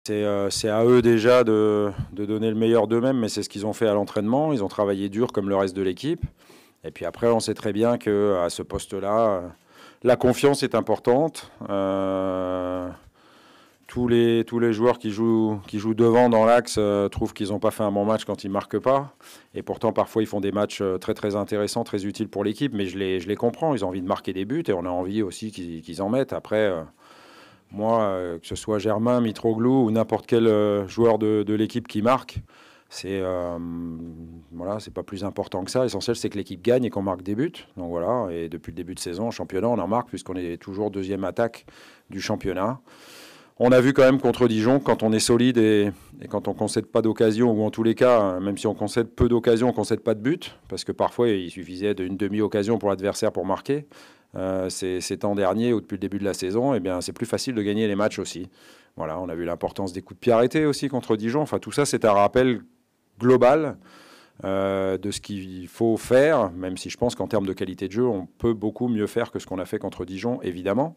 C'est à eux déjà de donner le meilleur d'eux-mêmes, mais c'est ce qu'ils ont fait à l'entraînement. Ils ont travaillé dur comme le reste de l'équipe. Et puis après, on sait très bien qu'à ce poste-là, la confiance est importante. Tous les joueurs qui jouent devant dans l'axe trouvent qu'ils n'ont pas fait un bon match quand ils ne marquent pas. Et pourtant, parfois, ils font des matchs très, très intéressants, très utiles pour l'équipe. Mais je les comprends. Ils ont envie de marquer des buts et on a envie aussi qu'ils en mettent. Après, moi, que ce soit Germain, Mitroglou ou n'importe quel joueur de l'équipe qui marque, voilà, c'est pas plus important que ça. L'essentiel, c'est que l'équipe gagne et qu'on marque des buts. Donc voilà, et depuis le début de saison, en championnat, on en marque puisqu'on est toujours deuxième attaque du championnat. On a vu quand même contre Dijon, quand on est solide et quand on ne concède pas d'occasion, ou en tous les cas, même si on concède peu d'occasions, on ne concède pas de but, parce que parfois, il suffisait d'une demi-occasion pour l'adversaire pour marquer. Ces temps derniers, ou depuis le début de la saison, eh bien, c'est plus facile de gagner les matchs aussi. Voilà, on a vu l'importance des coups de pied arrêtés aussi contre Dijon. Enfin, tout ça, c'est un rappel global de ce qu'il faut faire, même si je pense qu'en termes de qualité de jeu, on peut beaucoup mieux faire que ce qu'on a fait contre Dijon, évidemment.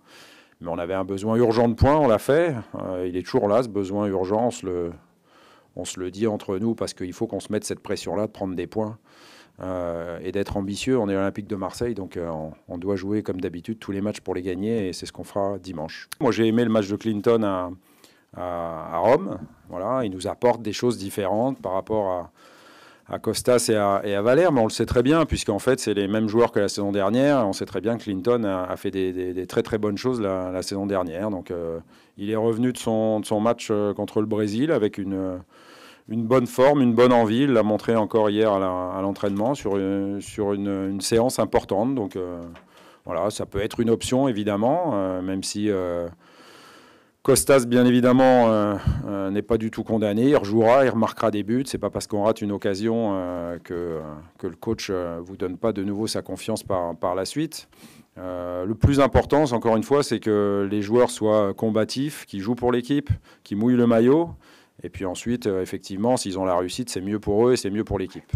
Mais on avait un besoin urgent de points, on l'a fait. Il est toujours là, ce besoin urgent. On se le dit entre nous parce qu'il faut qu'on se mette cette pression-là de prendre des points et d'être ambitieux. On est l'Olympique de Marseille, donc on doit jouer comme d'habitude tous les matchs pour les gagner et c'est ce qu'on fera dimanche. Moi, j'ai aimé le match de Clinton à Rome. Voilà, il nous apporte des choses différentes par rapport à Costas et à Valère, mais on le sait très bien, puisqu'en fait, c'est les mêmes joueurs que la saison dernière. On sait très bien que Clinton a fait des très très bonnes choses la saison dernière. Donc, il est revenu de son match contre le Brésil avec une bonne forme, une bonne envie. Il l'a montré encore hier à l'entraînement sur une séance importante. Donc, voilà, ça peut être une option, évidemment, même si Costas, bien évidemment, n'est pas du tout condamné. Il rejouera, il remarquera des buts. C'est pas parce qu'on rate une occasion que le coach vous donne pas de nouveau sa confiance par la suite. Le plus important, encore une fois, c'est que les joueurs soient combatifs, qu'ils jouent pour l'équipe, qu'ils mouillent le maillot. Et puis ensuite, effectivement, s'ils ont la réussite, c'est mieux pour eux et c'est mieux pour l'équipe.